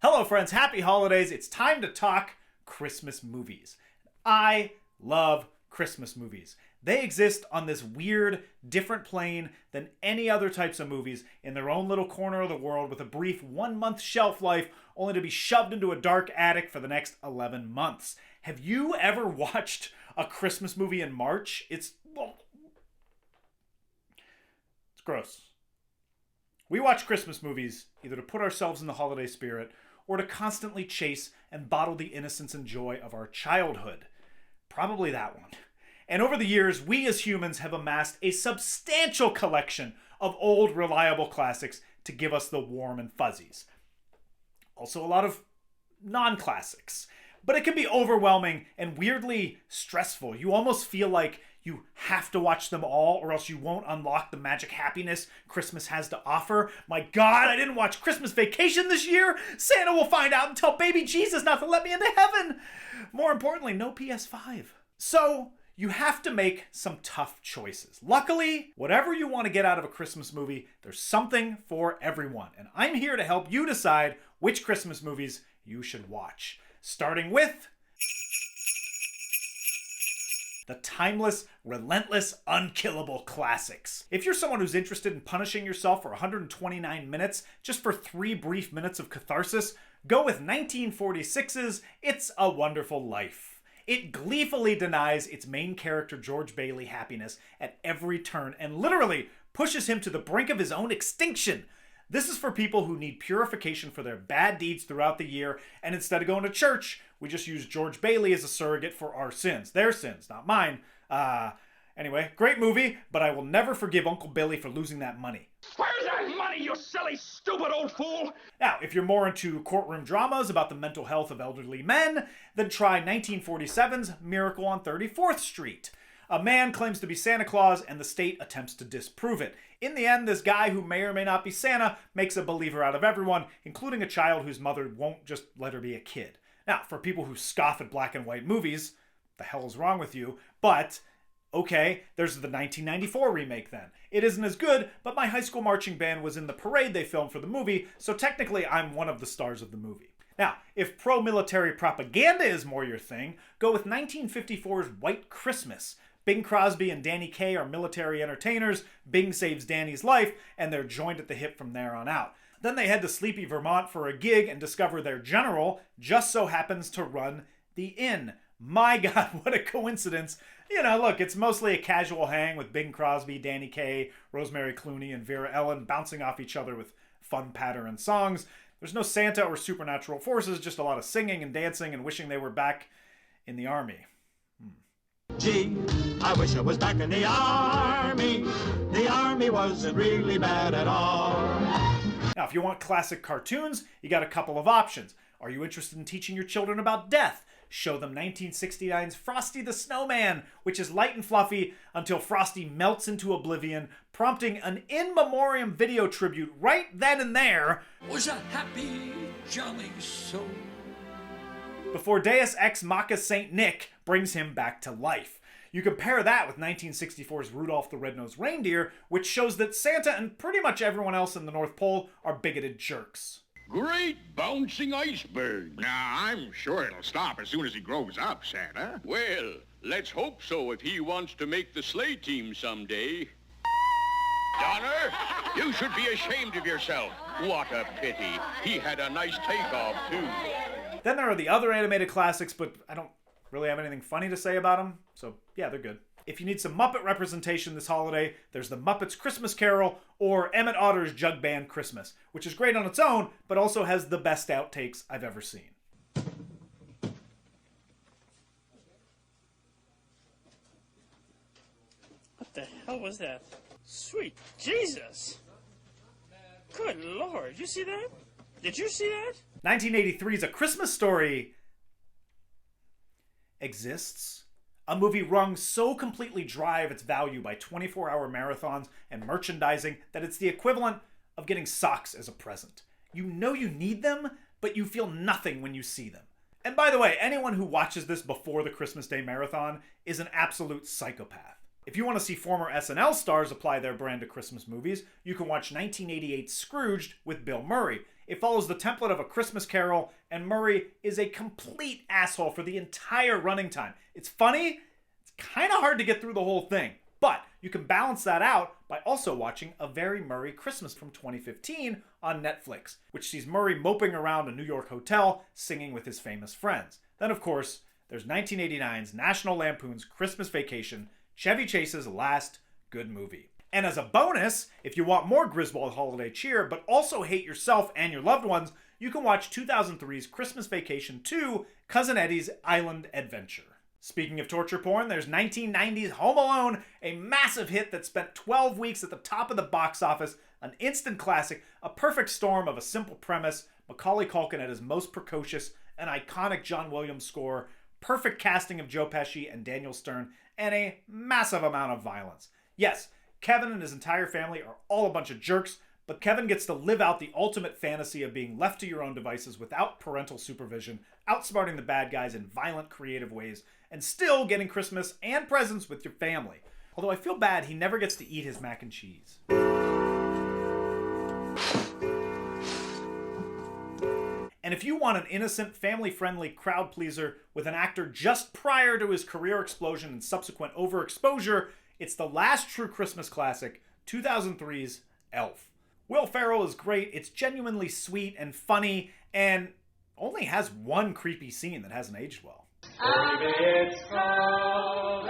Hello friends, happy holidays. It's time to talk Christmas movies. I love Christmas movies. They exist on this weird, different plane than any other types of movies in their own little corner of the world with a brief 1-month shelf life only to be shoved into a dark attic for the next 11 months. Have you ever watched a Christmas movie in March? It's gross. We watch Christmas movies either to put ourselves in the holiday spirit or to constantly chase and bottle the innocence and joy of our childhood. Probably that one. And over the years, we as humans have amassed a substantial collection of old, reliable classics to give us the warm and fuzzies. Also a lot of non-classics. But it can be overwhelming and weirdly stressful. You almost feel like you have to watch them all or else you won't unlock the magic happiness Christmas has to offer. My God, I didn't watch Christmas Vacation this year. Santa will find out and tell baby Jesus not to let me into heaven. More importantly, no PS5. So you have to make some tough choices. Luckily, whatever you want to get out of a Christmas movie, there's something for everyone. And I'm here to help you decide which Christmas movies you should watch. Starting with the timeless, relentless, unkillable classics. If you're someone who's interested in punishing yourself for 129 minutes just for 3 brief minutes of catharsis, go with 1946's It's a Wonderful Life. It gleefully denies its main character George Bailey happiness at every turn and literally pushes him to the brink of his own extinction. This is for people who need purification for their bad deeds throughout the year, and instead of going to church, we just use George Bailey as a surrogate for our sins. Their sins, not mine. Anyway, great movie, but I will never forgive Uncle Billy for losing that money. Where's that money, you silly, stupid old fool? Now, if you're more into courtroom dramas about the mental health of elderly men, then try 1947's Miracle on 34th Street. A man claims to be Santa Claus, and the state attempts to disprove it. In the end, this guy, who may or may not be Santa, makes a believer out of everyone, including a child whose mother won't just let her be a kid. Now, for people who scoff at black and white movies, the hell is wrong with you? But, okay, there's the 1994 remake then. It isn't as good, but my high school marching band was in the parade they filmed for the movie, so technically I'm one of the stars of the movie. Now, if pro-military propaganda is more your thing, go with 1954's White Christmas. Bing Crosby and Danny Kaye are military entertainers, Bing saves Danny's life, and they're joined at the hip from there on out. Then they head to sleepy Vermont for a gig and discover their general just so happens to run the inn. My God, what a coincidence. You know, look, it's mostly a casual hang with Bing Crosby, Danny Kaye, Rosemary Clooney, and Vera Ellen bouncing off each other with fun patter and songs. There's no Santa or supernatural forces, just a lot of singing and dancing and wishing they were back in the army. Gee, I wish I was back in the army. The army wasn't really bad at all. Now, if you want classic cartoons, you got a couple of options. Are you interested in teaching your children about death? Show them 1969's Frosty the Snowman, which is light and fluffy until Frosty melts into oblivion, prompting an in memoriam video tribute right then and there. Was a happy, jolly soul. Before Deus Ex Machina Saint Nick brings him back to life. You compare that with 1964's Rudolph the Red-Nosed Reindeer, which shows that Santa and pretty much everyone else in the North Pole are bigoted jerks. Great bouncing iceberg. Now, I'm sure it'll stop as soon as he grows up, Santa. Well, let's hope so if he wants to make the sleigh team someday. Donner, you should be ashamed of yourself. What a pity. He had a nice takeoff, too. Then there are the other animated classics, but I don't really have anything funny to say about them, so yeah, they're good. If you need some Muppet representation this holiday, there's the Muppets Christmas Carol or Emmet Otter's Jug-Band Christmas, which is great on its own, but also has the best outtakes I've ever seen. What the hell was that? Sweet Jesus! Good Lord, you see that? Did you see that? 1983's A Christmas Story exists. A movie wrung so completely dry of its value by 24-hour marathons and merchandising that it's the equivalent of getting socks as a present. You know you need them, but you feel nothing when you see them. And by the way, anyone who watches this before the Christmas Day marathon is an absolute psychopath. If you want to see former SNL stars apply their brand to Christmas movies, you can watch 1988's Scrooged with Bill Murray. It follows the template of A Christmas Carol, and Murray is a complete asshole for the entire running time. It's funny, it's kind of hard to get through the whole thing, but you can balance that out by also watching A Very Murray Christmas from 2015 on Netflix, which sees Murray moping around a New York hotel singing with his famous friends. Then, of course, there's 1989's National Lampoon's Christmas Vacation, Chevy Chase's last good movie. And as a bonus, if you want more Griswold holiday cheer, but also hate yourself and your loved ones, you can watch 2003's Christmas Vacation 2, Cousin Eddie's Island Adventure. Speaking of torture porn, there's 1990's Home Alone, a massive hit that spent 12 weeks at the top of the box office, an instant classic, a perfect storm of a simple premise, Macaulay Culkin at his most precocious, an iconic John Williams score, perfect casting of Joe Pesci and Daniel Stern, and a massive amount of violence. Yes, Kevin and his entire family are all a bunch of jerks, but Kevin gets to live out the ultimate fantasy of being left to your own devices without parental supervision, outsmarting the bad guys in violent, creative ways, and still getting Christmas and presents with your family. Although I feel bad he never gets to eat his mac and cheese. And if you want an innocent, family-friendly crowd pleaser with an actor just prior to his career explosion and subsequent overexposure, it's the last true Christmas classic, 2003's Elf. Will Ferrell is great, it's genuinely sweet and funny, and only has one creepy scene that hasn't aged well. It's cold